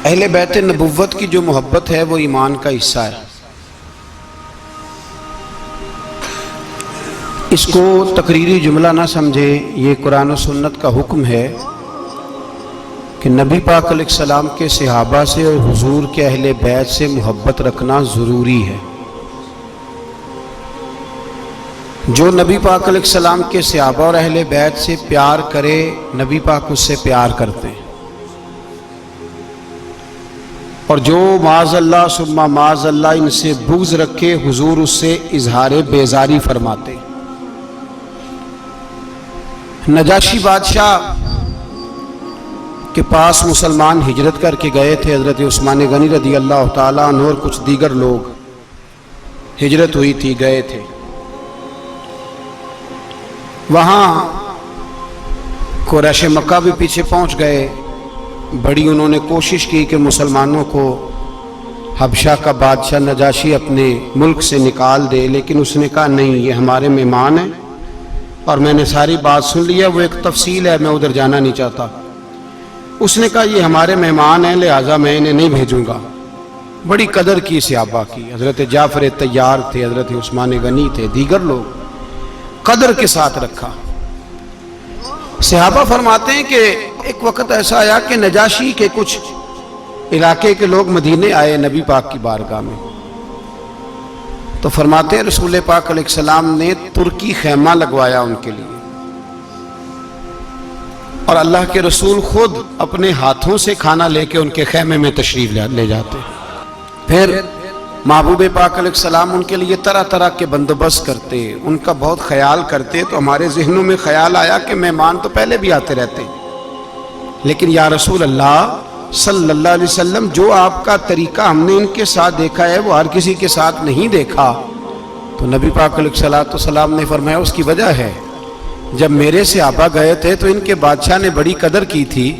اہل بیت نبوت کی جو محبت ہے وہ ایمان کا حصہ ہے۔ اس کو تقریری جملہ نہ سمجھے، یہ قرآن و سنت کا حکم ہے کہ نبی پاک علیہ السلام کے صحابہ سے اور حضور کے اہل بیت سے محبت رکھنا ضروری ہے۔ جو نبی پاک علیہ السلام کے صحابہ اور اہل بیت سے پیار کرے، نبی پاک اس سے پیار کرتے ہیں، اور جو معاذ اللہ ثم معاذ اللہ ان سے بغض رکھے، حضور اس سے اظہار بیزاری فرماتے۔ نجاشی بادشاہ کے پاس مسلمان ہجرت کر کے گئے تھے، حضرت عثمان غنی رضی اللہ تعالیٰ عنہ اور کچھ دیگر لوگ ہجرت ہوئی تھی، گئے تھے۔ وہاں قریش مکہ بھی پیچھے پہنچ گئے، بڑی انہوں نے کوشش کی کہ مسلمانوں کو حبشہ کا بادشاہ نجاشی اپنے ملک سے نکال دے، لیکن اس نے کہا نہیں، یہ ہمارے مہمان ہیں اور میں نے ساری بات سن لی ہے، وہ ایک تفصیل ہے، میں ادھر جانا نہیں چاہتا۔ اس نے کہا یہ ہمارے مہمان ہیں، لہٰذا میں انہیں نہیں بھیجوں گا۔ بڑی قدر کی صحابہ کی، حضرت جعفر طیار تھے، حضرت عثمان غنی تھے، دیگر لوگ، قدر کے ساتھ رکھا۔ صحابہ فرماتے ہیں کہ ایک وقت ایسا آیا کہ نجاشی کے کچھ علاقے کے لوگ مدینے آئے نبی پاک کی بارگاہ میں، تو فرماتے ہیں رسول پاک علیہ السلام نے ترکی خیمہ لگوایا ان کے لیے، اور اللہ کے رسول خود اپنے ہاتھوں سے کھانا لے کے ان کے خیمے میں تشریف لے جاتے۔ پھر محبوب پاک علیہ السلام ان کے لیے طرح طرح کے بندوبست کرتے، ان کا بہت خیال کرتے۔ تو ہمارے ذہنوں میں خیال آیا کہ مہمان تو پہلے بھی آتے رہتے، لیکن یا رسول اللہ صلی اللہ علیہ وسلم، جو آپ کا طریقہ ہم نے ان کے ساتھ دیکھا ہے وہ ہر کسی کے ساتھ نہیں دیکھا۔ تو نبی پاک علیہ السلام نے فرمایا اس کی وجہ ہے، جب میرے صحابہ گئے تھے تو ان کے بادشاہ نے بڑی قدر کی تھی،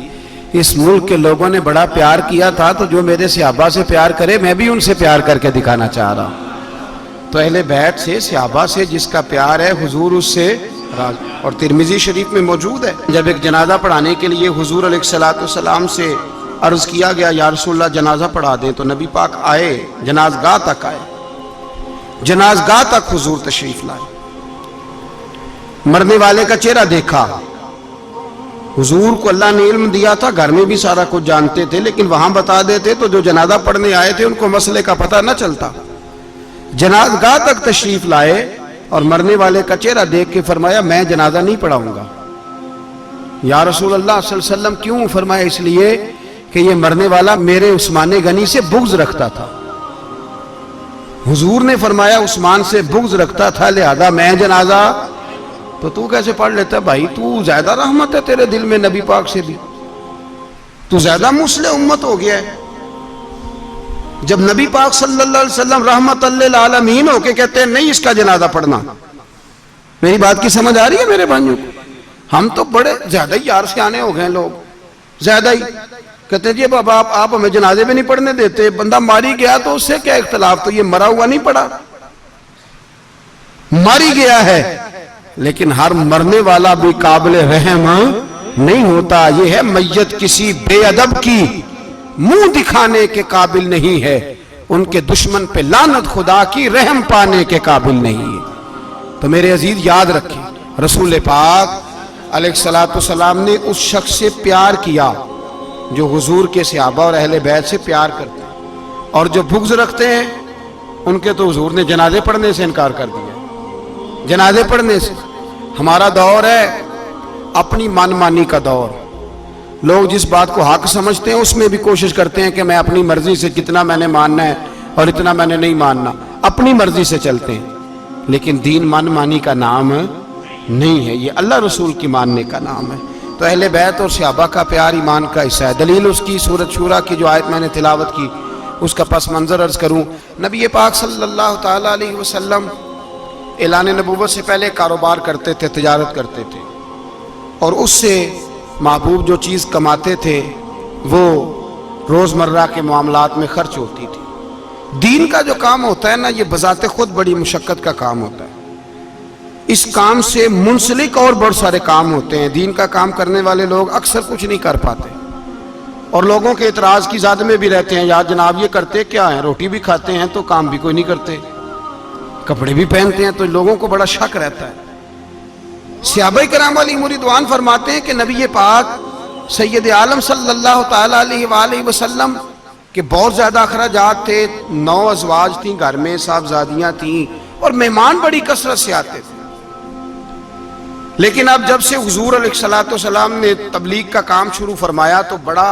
اس ملک کے لوگوں نے بڑا پیار کیا تھا، تو جو میرے صحابہ سے پیار کرے میں بھی ان سے پیار کر کے دکھانا چاہ رہا ہوں۔ تو اہل بیت سے، صحابہ سے جس کا پیار ہے، حضور اس سے راضی۔ اور ترمذی شریف میں موجود ہے، جب ایک جنازہ پڑھانے کے لیے حضور علیہ السلام سے عرض کیا گیا یا رسول اللہ جنازہ پڑھا دیں، تو نبی پاک آئے، جنازگاہ تک آئے، جنازگاہ تک حضور تشریف لائے، مرنے والے کا چہرہ دیکھا۔ حضور کو اللہ نے علم دیا تھا، گھر میں بھی سارا کچھ جانتے تھے، لیکن وہاں بتا دیتے تو جو جنازہ پڑھنے آئے تھے ان کو مسئلے کا پتہ نہ چلتا۔ جنازگاہ تک تشریف لائے اور مرنے والے کا چہرہ دیکھ کے فرمایا میں جنازہ نہیں پڑھاؤں گا۔ یا رسول اللہ صلی اللہ علیہ وسلم کیوں؟ فرمایا اس لیے کہ یہ مرنے والا میرے عثمان غنی سے بغض رکھتا تھا۔ حضور نے فرمایا عثمان سے بغض رکھتا تھا، لہذا میں جنازہ، تو کیسے پڑھ لیتا ہے بھائی؟ تو زیادہ رحمت ہے تیرے دل میں نبی پاک سے بھی، تو زیادہ مسلح امت ہو گیا ہے۔ جب نبی پاک صلی اللہ علیہ وسلم رحمت للعالمین ہو کے کہتے ہیں نہیں اس کا جنازہ پڑھنا، میری بات کی سمجھ آ رہی ہے میرے بھائیوں کو؟ ہم تو بڑے زیادہ ہی یار سے آنے ہو گئے لوگ، زیادہ ہی کہتے ہیں جی بابا آپ ہمیں جنازے میں نہیں پڑھنے دیتے، بندہ ماری گیا تو اس سے کیا اختلاف، تو یہ مرا ہوا نہیں پڑا، ماری گیا ہے، لیکن ہر مرنے والا بھی قابل رحم نہیں ہوتا۔ یہ ہے میت کسی بے ادب کی منہ دکھانے کے قابل نہیں ہے، ان کے دشمن پہ لعنت خدا کی رحم پانے کے قابل نہیں ہے۔ تو میرے عزیز یاد رکھیں، رسول پاک علیہ السلام نے اس شخص سے پیار کیا جو حضور کے صحابہ اور اہل بیت سے پیار کرتے ہیں، اور جو بغض رکھتے ہیں ان کے تو حضور نے جنازے پڑھنے سے انکار کر دیا۔ جنازے پڑھنے سے ہمارا دور ہے اپنی من مانی کا دور، لوگ جس بات کو حق سمجھتے ہیں اس میں بھی کوشش کرتے ہیں کہ میں اپنی مرضی سے کتنا میں نے ماننا ہے اور اتنا میں نے نہیں ماننا، اپنی مرضی سے چلتے ہیں، لیکن دین من مانی کا نام نہیں ہے، یہ اللہ رسول کی ماننے کا نام ہے۔ تو اہل بیت اور صحابہ کا پیار ایمان کا حصہ ہے۔ دلیل اس کی سورۃ شورى کی جو آیت میں نے تلاوت کی، اس کا پس منظر عرض کروں۔ نبی پاک صلی اللہ تعالیٰ علیہ وسلم اعلان نبوت سے پہلے کاروبار کرتے تھے، تجارت کرتے تھے، اور اس سے محبوب جو چیز کماتے تھے وہ روزمرہ کے معاملات میں خرچ ہوتی تھی۔ دین کا جو کام ہوتا ہے نا، یہ بذات خود بڑی مشقت کا کام ہوتا ہے، اس کام سے منسلک اور بہت سارے کام ہوتے ہیں۔ دین کا کام کرنے والے لوگ اکثر کچھ نہیں کر پاتے، اور لوگوں کے اعتراض کی زد میں بھی رہتے ہیں، یار جناب یہ کرتے کیا ہیں، روٹی بھی کھاتے ہیں تو کام بھی کوئی نہیں کرتے، کپڑے بھی پہنتے ہیں، تو لوگوں کو بڑا شک رہتا ہے۔ صحابہ کرام علیہم رضوان فرماتے ہیں کہ نبی پاک سید عالم صلی اللہ تعالیٰ علیہ وآلہ وسلم کے بہت زیادہ اخراجات تھے، 9 ازواج تھیں گھر میں، صاحبزادیاں تھیں، اور مہمان بڑی کثرت سے آتے تھے۔ لیکن اب جب سے حضور علیہ الصلوۃ والسلام نے تبلیغ کا کام شروع فرمایا تو بڑا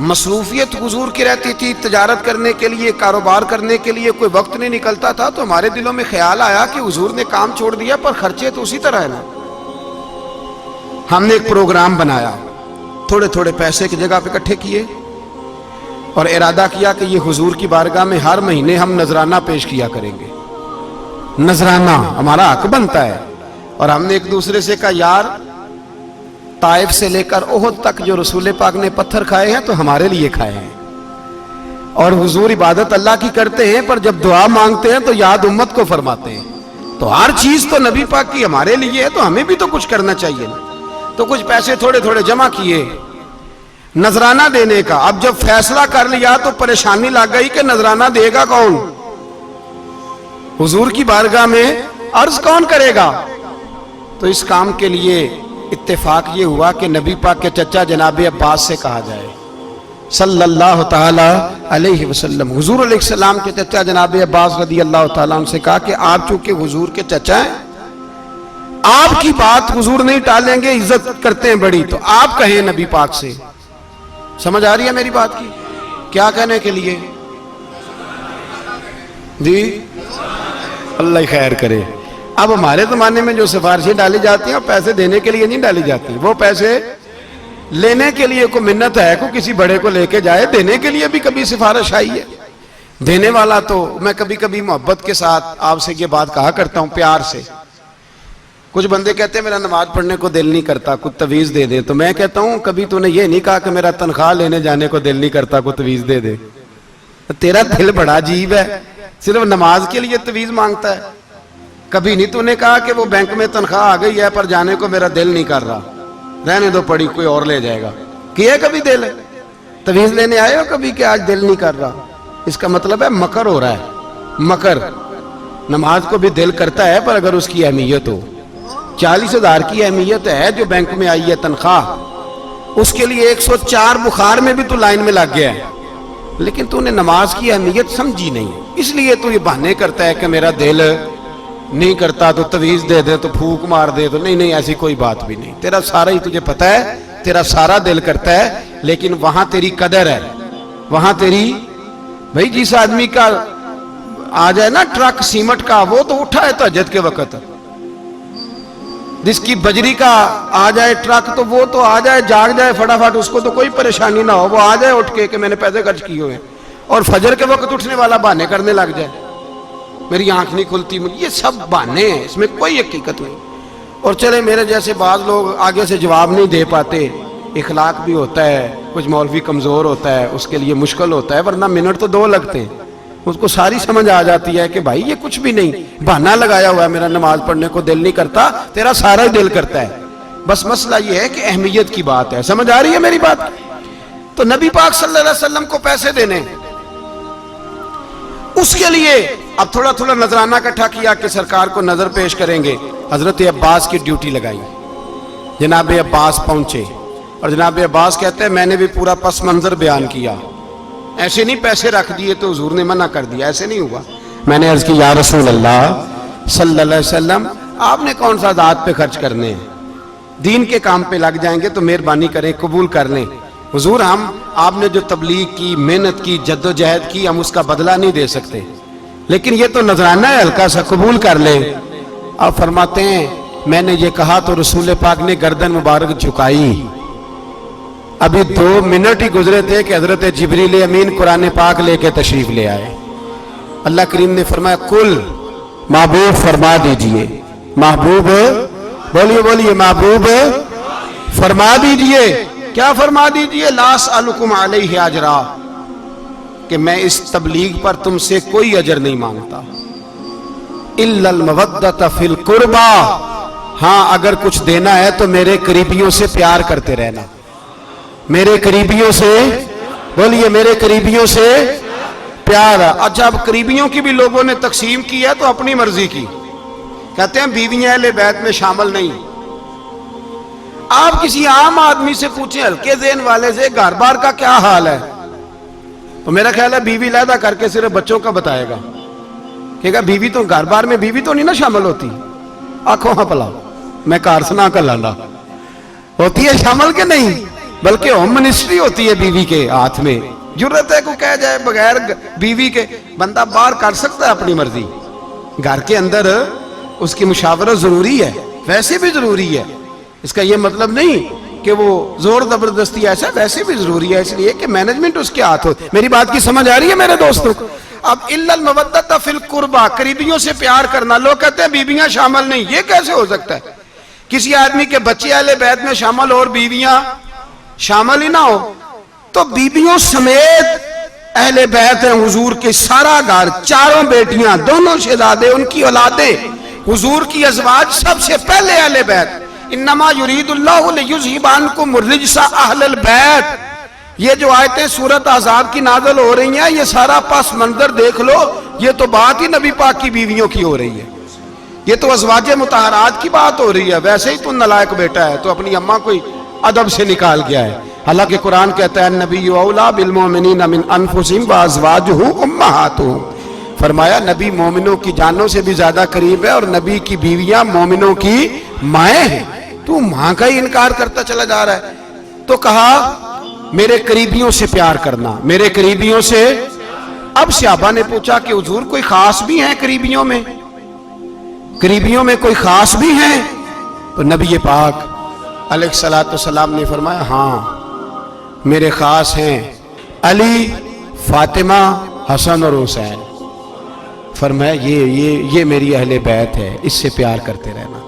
مصروفیت حضور کی رہتی تھی، تجارت کرنے کے لیے، کاروبار کرنے کے لیے کوئی وقت نہیں نکلتا تھا، تو ہمارے دلوں میں خیال آیا کہ حضور نے کام چھوڑ دیا پر خرچے تو اسی طرح ہے نا۔ ہم نے ایک پروگرام بنایا، تھوڑے تھوڑے پیسے کی جگہ پہ اکٹھے کیے اور ارادہ کیا کہ یہ حضور کی بارگاہ میں ہر مہینے ہم نذرانہ پیش کیا کریں گے، نذرانہ ہمارا حق بنتا ہے۔ اور ہم نے ایک دوسرے سے کہا یار طائف سے لے کر احد تک جو رسول پاک نے پتھر کھائے ہیں تو ہمارے لیے کھائے ہیں، اور حضور عبادت اللہ کی کرتے ہیں پر جب دعا مانگتے ہیں تو یاد امت کو فرماتے ہیں، تو ہر چیز تو نبی پاک کی ہمارے لیے ہے تو ہمیں بھی تو کچھ کرنا چاہیے نا۔ تو کچھ پیسے تھوڑے تھوڑے جمع کیے نذرانہ دینے کا۔ اب جب فیصلہ کر لیا تو پریشانی لگ گئی کہ نذرانہ دے گا کون، حضور کی بارگاہ میں عرض کون کرے گا۔ تو اس کام کے لیے اتفاق یہ ہوا کہ نبی پاک کے چچا جناب عباس سے کہا جائے صلی اللہ تعالی علیہ وسلم۔ حضور علیہ السلام کے چچا جناب عباس رضی اللہ تعالیٰ عنہ سے کہا کہ آپ چونکہ حضور کے چچا ہیں، آپ کی بات حضور نہیں ٹالیں گے، عزت کرتے ہیں بڑی، تو آپ کہیں نبی پاک سے۔ سمجھ آ رہی ہے میری بات کی؟ کیا کہنے کے لیے جی؟ اللہ خیر کرے۔ اب ہمارے زمانے میں جو سفارشیں ڈالی جاتی ہیں وہ پیسے دینے کے لیے نہیں ڈالی جاتی، وہ پیسے لینے کے لیے کوئی منت ہے، کوئی کسی بڑے کو لے کے جائے، دینے کے لیے بھی کبھی سفارش آئی ہے؟ دینے والا تو میں کبھی کبھی محبت کے ساتھ آپ سے یہ بات کہا کرتا ہوں، پیار سے۔ کچھ بندے کہتے ہیں میرا نماز پڑھنے کو دل نہیں کرتا، کچھ تویز دے دے، تو میں کہتا ہوں کبھی تو نے یہ نہیں کہا کہ میرا تنخواہ لینے جانے کو دل نہیں کرتا، کوئی تویز دے دے۔ تیرا دل بڑا عجیب ہے، صرف نماز کے لیے تویز مانگتا ہے۔ کبھی نہیں تو نے کہا کہ وہ بینک میں تنخواہ آ گئی ہے پر جانے کو میرا دل نہیں کر رہا، رہنے دو پڑی، کوئی اور لے جائے گا۔ کیا کبھی دل تویز لینے آئے ہو کبھی کہ آج دل نہیں کر رہا؟ اس کا مطلب ہے مکر ہو رہا ہے، مکر۔ نماز کو بھی دل کرتا ہے پر اگر اس کی اہمیت ہو، 40,000 کی اہمیت ہے جو بینک میں آئی ہے تنخواہ، اس کے لیے 104 بخار میں بھی تو لائن میں لگ گیا ہے، لیکن تو نے نماز کی اہمیت سمجھی نہیں، اس لیے تو یہ بہانے کرتا ہے کہ میرا دل نہیں کرتا، تو تویز دے دے، تو پھونک مار دے، تو نہیں ایسی کوئی بات بھی نہیں۔ تیرا سارا ہی تجھے پتا ہے، تیرا سارا دل کرتا ہے، لیکن وہاں تیری قدر ہے، وہاں تیری بھائی جس آدمی کا آ جائے نا ٹرک سیمٹ کا، وہ تو اٹھا ہے تہجد کے وقت، جس کی بجری کا آ جائے ٹرک تو وہ تو آ جائے، جاگ جائے فٹافٹ، اس کو تو کوئی پریشانی نہ ہو، وہ آ جائے اٹھ کے کہ میں نے پیسے خرچ کیے ہوئے، اور فجر کے وقت اٹھنے والا بہانے کرنے لگ جائے، میری آنکھ نہیں کھلتی، یہ سب بہانے ہیں، اس میں کوئی حقیقت نہیں۔ اور چلے میرے جیسے بعض لوگ آگے سے جواب نہیں دے پاتے، اخلاق بھی ہوتا ہے، کچھ مولوی کمزور ہوتا ہے، اس کے لیے مشکل ہوتا ہے، ورنہ منٹ تو 2 لگتے ہیں، اس کو ساری سمجھ آ جاتی ہے کہ بھائی یہ کچھ بھی نہیں، بہانہ لگایا ہوا ہے، میرا نماز پڑھنے کو دل نہیں کرتا، تیرا سارا ہی دل کرتا ہے، بس مسئلہ یہ ہے کہ اہمیت کی بات ہے۔ سمجھ آ رہی ہے میری بات؟ تو نبی پاک صلی اللہ علیہ وسلم کو پیسے دینے، اس کے لیے اب تھوڑا تھوڑا نذرانہ اکٹھا کیا کہ سرکار کو نظر پیش کریں گے۔ حضرت عباس کی ڈیوٹی لگائی، جناب عباس پہنچے، اور جناب عباس کہتے ہیں میں نے بھی پورا پس منظر بیان کیا، ایسے نہیں پیسے رکھ دیے تو حضور نے منع کر دیا، ایسے نہیں ہوا۔ میں نے عرض کی یا رسول اللہ صلی اللہ علیہ وسلم، آپ نے کون سا ذات پہ خرچ کرنے ہیں، دین کے کام پہ لگ جائیں گے تو مہربانی کریں قبول کر لیں۔ حضور آپ نے جو تبلیغ کی، محنت کی، جد و جہد کی، ہم اس کا بدلہ نہیں دے سکتے، لیکن یہ تو نذرانہ ہے، ہلکا سا قبول کر لیں۔ آپ فرماتے ہیں میں نے یہ کہا تو رسول پاک نے گردن مبارک جھکائی، ابھی 2 منٹ ہی گزرے تھے کہ حضرت جبریل امین قرآن پاک لے کے تشریف لے آئے۔ اللہ کریم نے فرمایا کل محبوب فرما دیجئے، محبوب بولیے محبوب فرما دیجئے، کیا فرما دیجئے؟ لا اسألکم علیہ اجرا، کہ میں اس تبلیغ پر تم سے کوئی اجر نہیں مانگتا، الا المودۃ فی القربى، ہاں اگر کچھ دینا ہے تو میرے قریبیوں سے پیار کرتے رہنا، میرے قریبیوں سے بولیے میرے قریبیوں سے پیار. اچھا اب قریبیوں کی بھی لوگوں نے تقسیم کی ہے تو اپنی مرضی کی. کہتے ہیں بیویاں اہل بیت میں شامل نہیں. آپ کسی عام آدمی سے پوچھیں ہلکے ذہن والے سے گھر بار کا کیا حال ہے تو میرا خیال ہے بیوی علیحدہ کر کے صرف بچوں کا بتائے گا. کہے گا بیوی تو گھر بار میں بیوی تو نہیں نا شامل ہوتی. آنکھوں ہاں پلا میں کار سنا کر لانا ہوتی ہے شامل کے نہیں بلکہ ہوم منسٹری ہوتی ہے بیوی کے ہاتھ میں. ضرورت ہے کو کہہ جائے بغیر بیوی کے بندہ باہر کر سکتا ہے اپنی مرضی. گھر کے اندر اس کی مشاورت ضروری ہے ویسے بھی ضروری ہے. اس کا یہ مطلب نہیں کہ وہ زور زبردستی ایسا ویسے بھی ضروری ہے اس لیے کہ مینجمنٹ اس کے ہاتھ ہو. میری بات کی سمجھ آ رہی ہے میرے دوستوں. اب الا المودۃ فی القربہ قریبیوں سے پیار کرنا. لوگ کہتے ہیں بیویاں شامل نہیں. یہ کیسے ہو سکتا ہے؟ کسی آدمی کے بچے اہل بیت میں شامل ہو اور بیویاں شامل ہی نہ ہو تو بیویوں سمیت اہل بیت ہیں حضور کے سارا گھر چاروں بیٹیاں دونوں شہزادے ان کی اولادیں حضور کی ازواج سب سے پہلے اہل بیت. انما یرید اللہ لیذھب عنکم الرجس اہل البیت. یہ جو آیتیں سورۃ احزاب کی نازل ہو رہی ہیں یہ سارا پس منظر دیکھ لو. یہ تو بات ہی نبی پاک کی بیویوں کی ہو رہی ہے. یہ تو ازواج مطہرات کی بات ہو رہی ہے. ویسے ہی تو نالائق بیٹا ہے تو اپنی اماں کو ادب سے نکال گیا ہے. حالانکہ قرآن کہتا ہے النبی اولیٰ بالمؤمنین من انفسہم وازواجہ امہاتہم. فرمایا نبی مومنوں کی جانوں سے بھی زیادہ قریب ہے اور نبی کی بیویاں مومنوں کی مائیں ہیں. تو ماں کا ہی انکار کرتا چلا جا رہا ہے. تو کہا میرے قریبیوں سے پیار کرنا میرے قریبیوں سے. اب صحابہ نے پوچھا کہ حضور کوئی خاص بھی ہیں قریبیوں میں کوئی خاص بھی ہیں؟ تو نبی پاک علیہ الصلوۃ والسلام نے فرمایا ہاں میرے خاص ہیں علی فاطمہ حسن اور حسین. فرمایا یہ میری اہل بیت ہے اس سے پیار کرتے رہنا.